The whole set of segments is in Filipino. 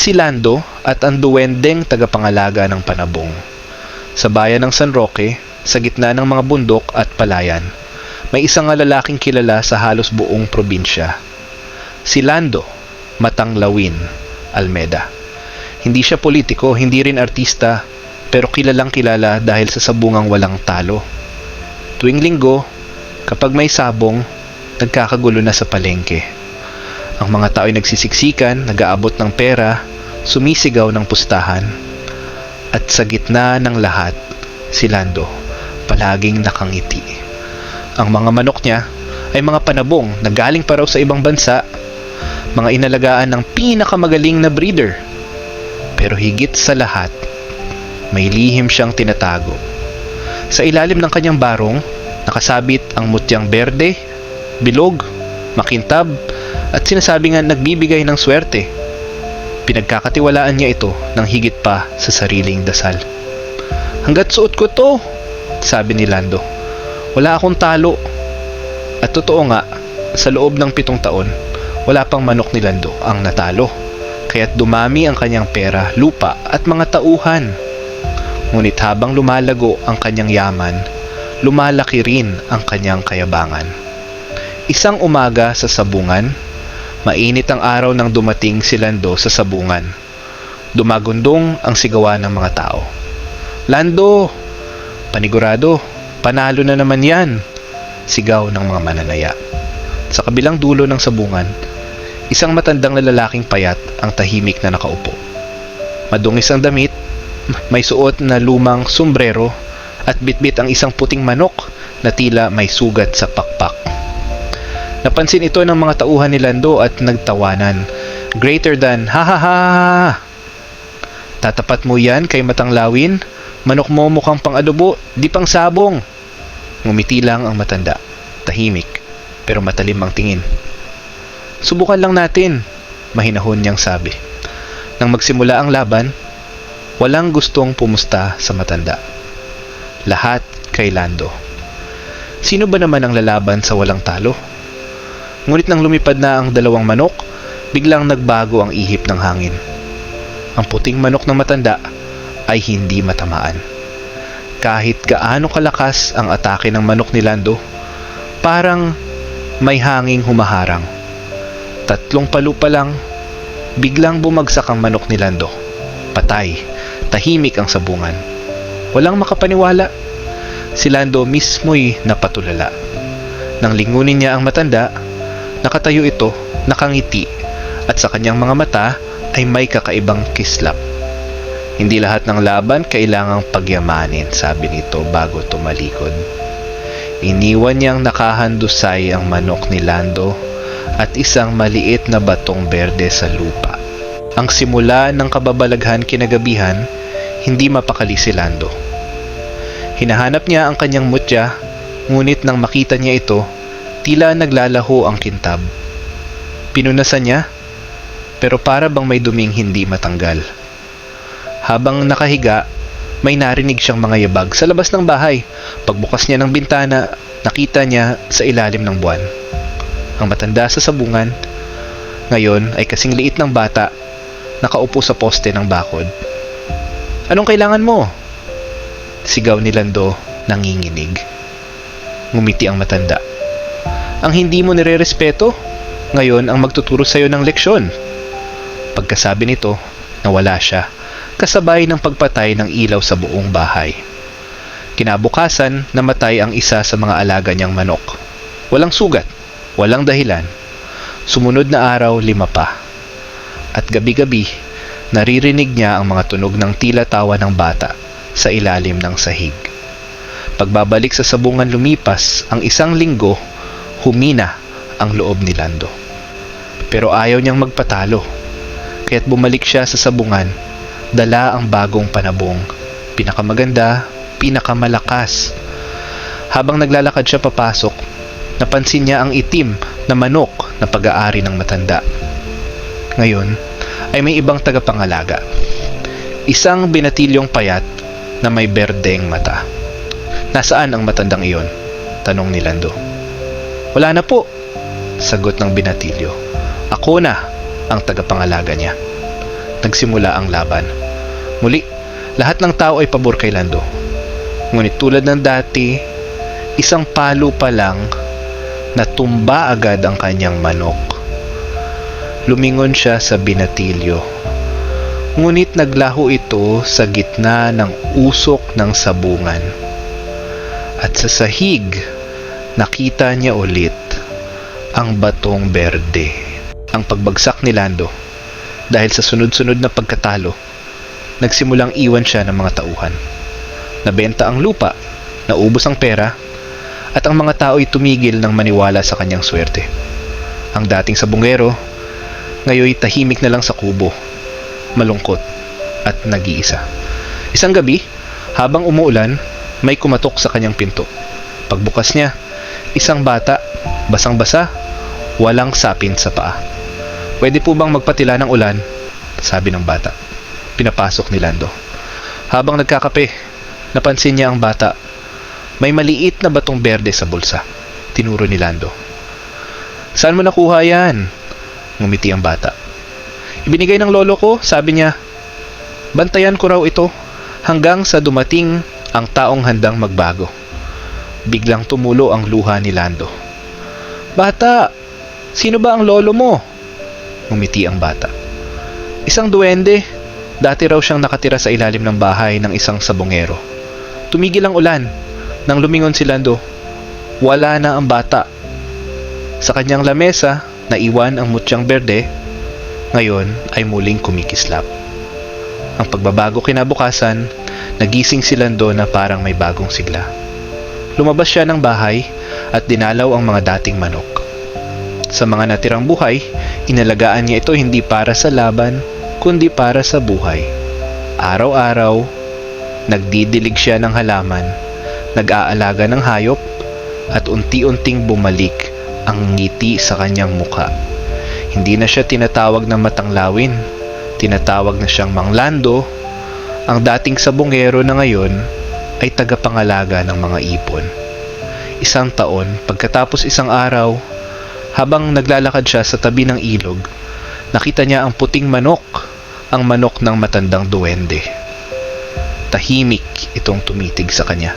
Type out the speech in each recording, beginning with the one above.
Si Lando at ang duwendeng tagapangalaga ng panabong. Sa bayan ng San Roque, sa gitna ng mga bundok at palayan, may isang lalaking kilala sa halos buong probinsya. Si Lando Matanglawin Almeda. Hindi siya politiko, hindi rin artista, pero kilalang kilala dahil sa sabungang walang talo. Tuwing linggo, kapag may sabong, nagkakagulo na sa palengke. Ang mga tao ay nagsisiksikan, nag-aabot ng pera, sumisigaw ng pustahan. At sa gitna ng lahat, si Lando, palaging nakangiti. Ang mga manok niya ay mga panabong na galing pa raw sa ibang bansa, mga inalagaan ng pinakamagaling na breeder. Pero higit sa lahat, may lihim siyang tinatago. Sa ilalim ng kanyang barong, nakasabit ang mutyang berde, bilog, makintab, at sinasabi nga nagbibigay ng swerte. Pinagkakatiwalaan niya ito ng higit pa sa sariling dasal. Hanggat suot ko to, sabi ni Lando, wala akong talo. At totoo nga, sa loob ng 7 taon, wala pang manok ni Lando ang natalo. Kaya't dumami ang kanyang pera, lupa at mga tauhan. Ngunit habang lumalago ang kanyang yaman, lumalaki rin ang kanyang kayabangan. Isang umaga sa sabungan, mainit ang araw nang dumating si Lando sa sabungan. Dumagundong ang sigawan ng mga tao. Lando! Panigurado, panalo na naman yan! Sigaw ng mga mananaya. Sa kabilang dulo ng sabungan, isang matandang lalaking payat ang tahimik na nakaupo. Madungis ang damit, may suot na lumang sombrero at bitbit ang isang puting manok na tila may sugat sa pakpak. Napansin ito ng mga tauhan ni Lando at nagtawanan. Greater than, ha ha ha! Tatapat mo yan kay Matanglawin? Manok mo mukhang pang-adobo, di pang sabong. Ngumiti lang ang matanda, tahimik, pero matalim ang tingin. Subukan lang natin, mahinahon niyang sabi. Nang magsimula ang laban, walang gustong pumusta sa matanda. Lahat kay Lando. Sino ba naman ang lalaban sa walang talo? Ngunit nang lumipad na ang 2 manok, biglang nagbago ang ihip ng hangin. Ang puting manok ng matanda ay hindi matamaan. Kahit gaano kalakas ang atake ng manok ni Lando, parang may hanging humaharang. 3 palo pa lang, biglang bumagsak ang manok ni Lando. Patay, tahimik ang sabungan. Walang makapaniwala. Si Lando mismo'y napatulala. Nang lingunin niya ang matanda, nakatayo ito, nakangiti, at sa kanyang mga mata ay may kakaibang kislap. Hindi lahat ng laban kailangang pagyamanin, sabi nito bago tumalikod. Iniwan niyang nakahandusay ang manok ni Lando at isang maliit na batong berde sa lupa. Ang simula ng kababalaghan kinagabihan, hindi mapakali si Lando. Hinahanap niya ang kanyang mutya, ngunit nang makita niya ito, tila naglalaho ang kintab. Pinunasan niya, pero para bang may duming hindi matanggal. Habang nakahiga, may narinig siyang mga yabag sa labas ng bahay. Pagbukas niya ng bintana, nakita niya sa ilalim ng buwan. Ang matanda sa sabungan, ngayon ay kasing liit ng bata, nakaupo sa poste ng bakod. Anong kailangan mo? Sigaw ni Lando, nanginginig. Ngumiti ang matanda. Ang hindi mo nire-respeto, ngayon ang magtuturo sa iyo ng leksyon. Pagkasabi nito, nawala siya, kasabay ng pagpatay ng ilaw sa buong bahay. Kinabukasan, namatay ang isa sa mga alaga niyang manok. Walang sugat, walang dahilan. Sumunod na araw, 5 pa. At gabi-gabi, naririnig niya ang mga tunog ng tila tawa ng bata sa ilalim ng sahig. Pagbabalik sa sabungan lumipas ang 1 linggo, humina ang loob ni Lando. Pero ayaw niyang magpatalo, kaya't bumalik siya sa sabungan, dala ang bagong panabong, pinakamaganda, pinakamalakas. Habang naglalakad siya papasok, napansin niya ang itim na manok na pag-aari ng matanda. Ngayon ay may ibang tagapangalaga. Isang binatilyong payat na may berdeng mata. Nasaan ang matandang iyon? Tanong ni Lando. Wala na po, sagot ng binatilyo. Ako na ang tagapangalaga niya. nagsimula ang laban. Muli, lahat ng tao ay pabor kay Lando. Ngunit tulad ng dati, isang palo pa lang natumba agad ang kanyang manok. Lumingon siya sa binatilyo. Ngunit naglaho ito sa gitna ng usok ng sabungan. At sa sahig, nakita niya ulit ang batong berde. Ang pagbagsak ni Lando, dahil sa sunod-sunod na pagkatalo, nagsimulang iwan siya ng mga tauhan. Nabenta ang lupa, naubos ang pera, at ang mga tao ay tumigil ng maniwala sa kanyang swerte. Ang dating sabungero, ngayon tahimik na lang sa kubo, malungkot at nag-iisa. Isang gabi, habang umuulan, may kumatok sa kanyang pinto. Pagbukas niya, isang bata, basang-basa, walang sapin sa paa. "Pwede po bang magpatila ng ulan?" sabi ng bata. Pinapasok ni Lando. Habang nagkakape, napansin niya ang bata. May maliit na batong berde sa bulsa. Tinuro ni Lando. "Saan mo nakuha yan?" Ngumiti ang bata. "Ibinigay ng lolo ko," sabi niya. "Bantayan ko raw ito hanggang sa dumating ang taong handang magbago." Biglang tumulo ang luha ni Lando. "Bata, sino ba ang lolo mo?" Ngumiti ang bata. "Isang duwende. Dati raw siyang nakatira sa ilalim ng bahay ng isang sabongero. Tumigil ang ulan. Nang lumingon si Lando, wala na ang bata. Sa kanyang lamesa, naiwan ang mutyang berde. Ngayon ay muling kumikislap." Ang pagbabago kinabukasan, nagising si Lando na parang may bagong sigla. Lumabas siya ng bahay at dinalaw ang mga dating manok. Sa mga natirang buhay, inalagaan niya ito hindi para sa laban, kundi para sa buhay. Araw-araw, nagdidilig siya ng halaman, nag-aalaga ng hayop, at unti-unting bumalik ang ngiti sa kanyang muka. Hindi na siya tinatawag na matanglawin, tinatawag na siyang Mang Lando. Ang dating sabongero na ngayon ay tagapangalaga ng mga ipon. Isang taon, pagkatapos isang araw, habang naglalakad siya sa tabi ng ilog, nakita niya ang puting manok, ang manok ng matandang duwende. Tahimik itong tumitig sa kanya.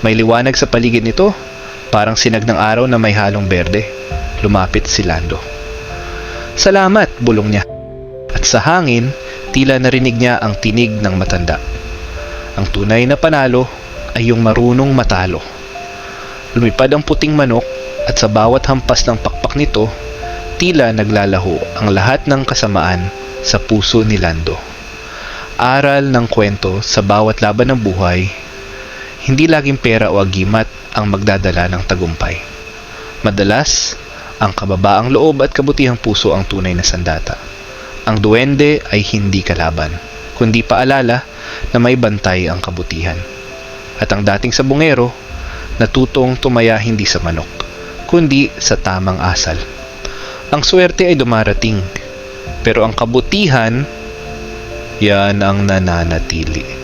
May liwanag sa paligid nito, parang sinag ng araw na may halong berde. Lumapit si Lando. "Salamat," bulong niya. At sa hangin, tila narinig niya ang tinig ng matanda. Ang tunay na panalo ay yung marunong matalo. Lumipad ang puting manok at sa bawat hampas ng pakpak nito, tila naglalaho ang lahat ng kasamaan sa puso ni Lando. Aral ng kwento sa bawat laban ng buhay, hindi laging pera o agimat ang magdadala ng tagumpay. Madalas, ang kababaang loob at kabutihang puso ang tunay na sandata. Ang duwende ay hindi kalaban, kundi paalala na may bantay ang kabutihan. At ang dating sabungero, natutong tumaya hindi sa manok, kundi sa tamang asal. Ang swerte ay dumarating, pero ang kabutihan, yan ang nananatili.